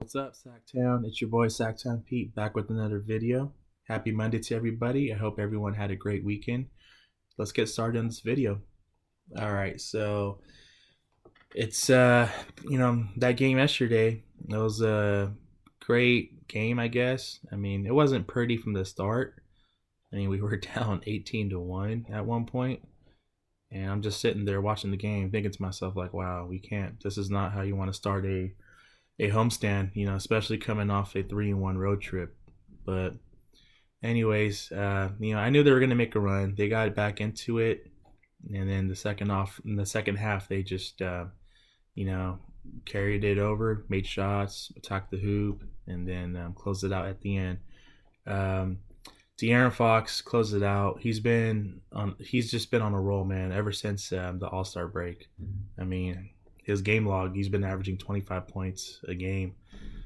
What's up, Sacktown? It's your boy Sacktown Pete back with another video. Happy Monday to everybody. I hope everyone had a great weekend. Let's get started on this video. All right, so it's that game yesterday. It was a great game, I guess. I mean, it wasn't pretty from the start. I mean, we were down 18-1 at one point, and I'm just sitting there watching the game, thinking to myself like, "Wow, we can't. This is not how you want to start a homestand, especially coming off a 3-1 road trip." But anyways, I knew they were gonna make a run. They got back into it, and then in the second half, they just you know carried it over, made shots, attacked the hoop, and then closed it out at the end. Um, De'Aaron Fox closed it out. He's just been on a roll, man, ever since the All Star break. I mean, his game log, he's been averaging 25 points a game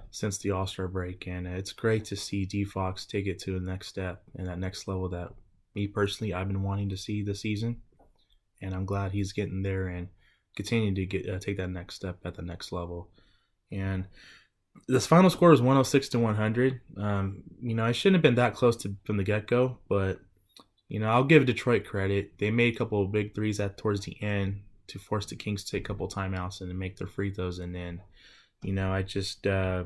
since the All Star break, and it's great to see D Fox take it to the next step and that next level that me personally I've been wanting to see this season, and I'm glad he's getting there and continuing to take that next step at the next level. And this final score was 106-100. I shouldn't have been that close from the get go, but I'll give Detroit credit. They made a couple of big threes at towards the end to force the Kings to take a couple timeouts and to make their free throws, and then I just I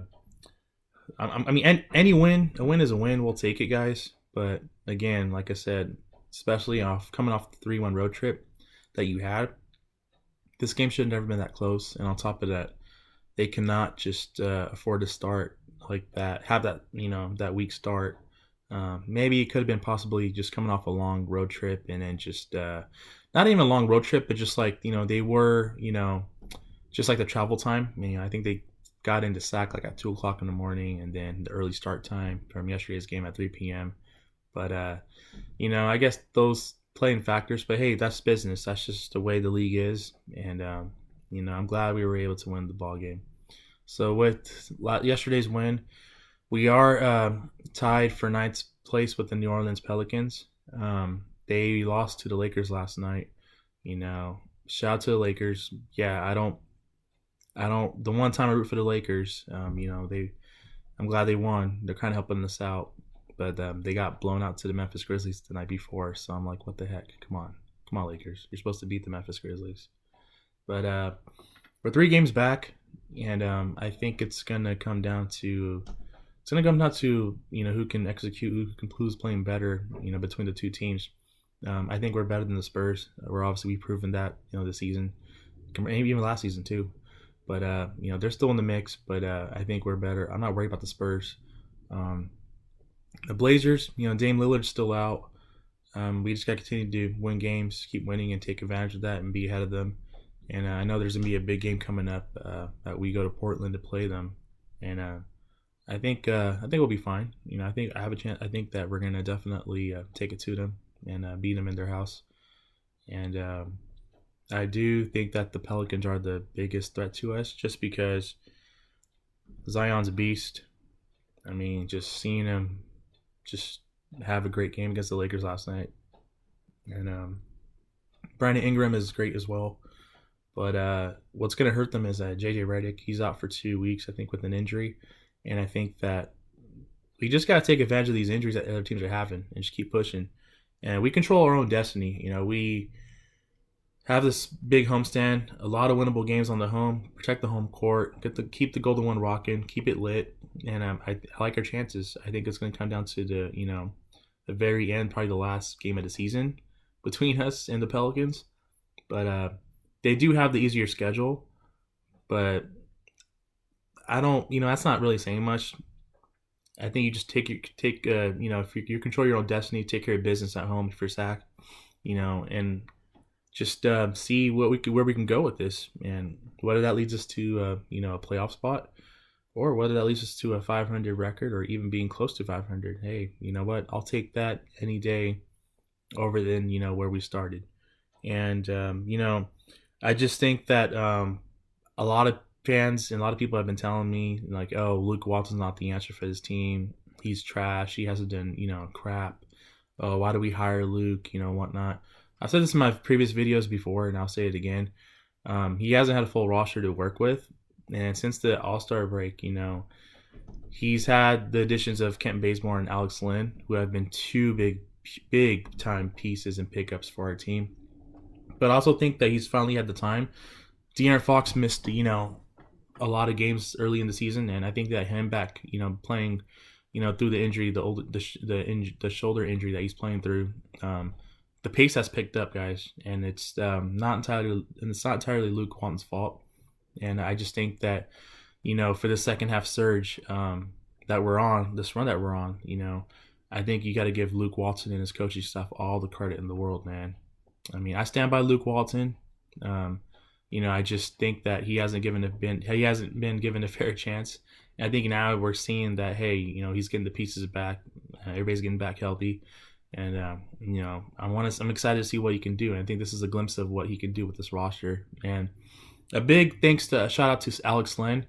mean, a win is a win. We'll take it, guys. But again, like I said, especially coming off the 3-1 road trip that you had, this game should have never been that close. And on top of that, they cannot just afford to start like that, have that that weak start. Maybe it could have been possibly just coming off a long road trip, and then just not even a long road trip, but just like they were just like the travel time. I mean, I think they got into SAC like at 2 o'clock in the morning, and then the early start time from yesterday's game at 3 p.m. But I guess those playing factors. But hey, that's business. That's just the way the league is, and I'm glad we were able to win the ball game. So with yesterday's win, we are tied for ninth place with the New Orleans Pelicans. They lost to the Lakers last night. Shout out to the Lakers. Yeah, I don't. The one time I root for the Lakers, I'm glad they won. They're kind of helping us out, but they got blown out to the Memphis Grizzlies the night before. So I'm like, what the heck? Come on, Lakers. You're supposed to beat the Memphis Grizzlies. But we're 3 games back, and I think it's gonna come down to who can execute, who's playing better, between the two teams. I think we're better than the Spurs. We've proven that this season, maybe even last season too. But they're still in the mix. But I think we're better. I'm not worried about the Spurs. The Blazers, Dame Lillard's still out. We just got to continue to win games, keep winning, and take advantage of that and be ahead of them. And I know there's gonna be a big game coming up that we go to Portland to play them, and I think we'll be fine. I think I have a chance. I think that we're gonna definitely take it to them and beat them in their house. And I do think that the Pelicans are the biggest threat to us, just because Zion's a beast. I mean, just seeing him just have a great game against the Lakers last night, and Brandon Ingram is great as well. But what's going to hurt them is JJ Redick. He's out for 2 weeks, I think, with an injury. And I think that we just got to take advantage of these injuries that other teams are having and just keep pushing. And we control our own destiny. We have this big homestand, a lot of winnable games on the home, protect the home court, keep the Golden One rocking, keep it lit. And I like our chances. I think it's going to come down to the very end, probably the last game of the season between us and the Pelicans. But they do have the easier schedule, but I don't. That's not really saying much. I think you just if you control your own destiny, take care of business at home for SAC, and just see where we can go with this, and whether that leads us to a playoff spot, or whether that leads us to a 500 record, or even being close to 500. Hey, you know what? I'll take that any day over than where we started, and I just think that a lot of fans and a lot of people have been telling me like, oh, Luke Walton's not the answer for this team. He's trash. He hasn't done crap. Oh, why do we hire Luke? Whatnot. I've said this in my previous videos before, and I'll say it again. He hasn't had a full roster to work with, And since the All-Star break, he's had the additions of Kent Bazemore and Alex Lynn, who have been two big time pieces and pickups for our team. But I also think that he's finally had the time. De'Aaron Fox missed, a lot of games early in the season, and I think that him back, playing, through the injury, the shoulder injury that he's playing through, the pace has picked up, guys, and it's not entirely Luke Walton's fault. And I just think that, for the second half surge that we're on, this run that we're on, I think you got to give Luke Walton and his coaching staff all the credit in the world, man. I mean, I stand by Luke Walton. I just think that he hasn't been given a fair chance. And I think now we're seeing that, hey, he's getting the pieces back. Everybody's getting back healthy, and I'm excited to see what he can do. And I think this is a glimpse of what he can do with this roster. And a big shout out to Alex Lynn.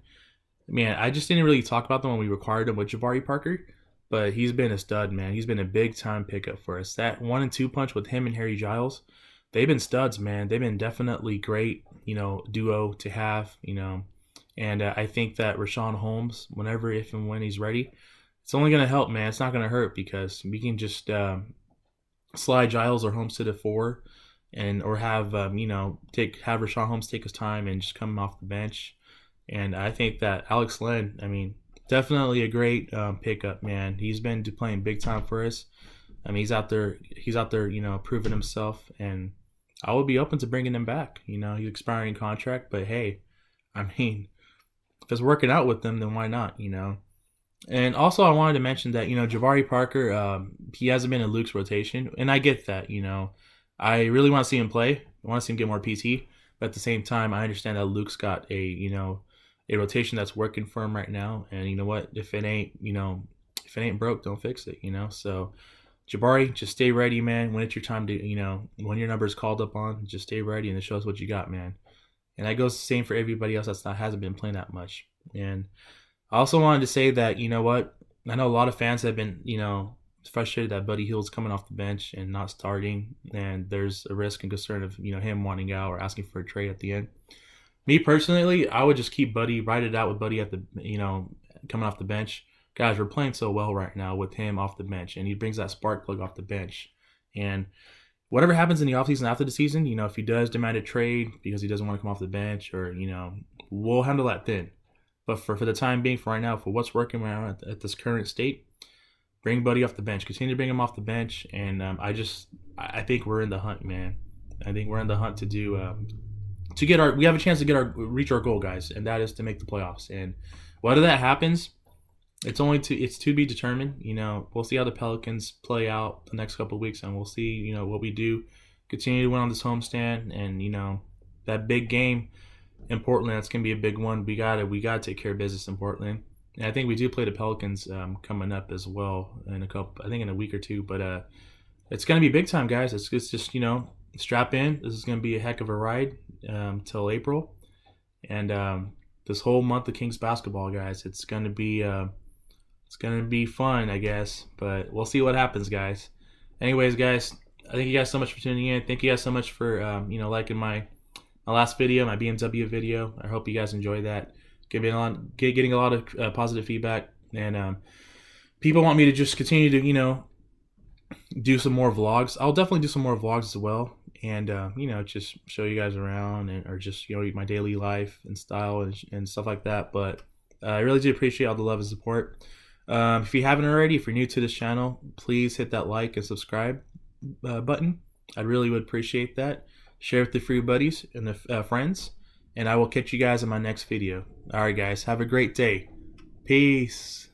Man, I just didn't really talk about them when we acquired him with Jabari Parker, but he's been a stud, man. He's been a big time pickup for us. That 1 and 2 punch with him and Harry Giles, they've been studs, man. They've been definitely great, duo to have, And I think that Rashawn Holmes, whenever, if and when he's ready, it's only going to help, man. It's not going to hurt because we can just slide Giles or Holmes to the 4, or have have Rashawn Holmes take his time and just come off the bench. And I think that Alex Lynn, definitely a great pickup, man. He's been playing big time for us. He's out there, proving himself, and I would be open to bringing him back. He's expiring contract, but hey, if it's working out with them, then why not? And also, I wanted to mention that Jabari Parker, he hasn't been in Luke's rotation, and I get that. I really want to see him play. I want to see him get more PT, but at the same time, I understand that Luke's got a rotation that's working for him right now. And you know what? If it ain't broke, don't fix it. So Jabari, just stay ready, man. When it's your time to, when your number is called up on, just stay ready and show us what you got, man. And that goes the same for everybody else hasn't been playing that much. And I also wanted to say that, I know a lot of fans have been, frustrated that Buddy Hield's coming off the bench and not starting, and there's a risk and concern of, him wanting out or asking for a trade at the end. Me personally, I would just keep Buddy, ride it out with Buddy at the, coming off the bench. Guys, we're playing so well right now with him off the bench, and he brings that spark plug off the bench. And whatever happens in the offseason after the season, if he does demand a trade because he doesn't want to come off the bench, or, we'll handle that then. But for the time being, for right now, for what's working right now at this current state, bring Buddy off the bench. Continue to bring him off the bench, and I think we're in the hunt, man. I think we're in the hunt to do we have a chance to reach our goal, guys, and that is to make the playoffs. And whether that happens, it's to be determined. We'll see how the Pelicans play out the next couple of weeks, and we'll see what we do. Continue to win on this homestand, and that big game in Portland, that's gonna be a big one. We gotta take care of business in Portland. And I think we do play the Pelicans coming up as well in a week or two. But it's gonna be big time, guys. It's just strap in. This is gonna be a heck of a ride till April, and this whole month of Kings basketball, guys. It's gonna be fun, I guess. But we'll see what happens, guys. Anyways, guys, I thank you guys so much for tuning in. Thank you guys so much for liking my last video, my BMW video. I hope you guys enjoyed that. Getting a lot of positive feedback, and people want me to just continue to do some more vlogs. I'll definitely do some more vlogs as well, and just show you guys around, or just my daily life and style and stuff like that. But I really do appreciate all the love and support. If you haven't already, if you're new to this channel, please hit that like and subscribe button. I really would appreciate that. Share with the free buddies and the friends, and I will catch you guys in my next video. All right, guys, have a great day. Peace.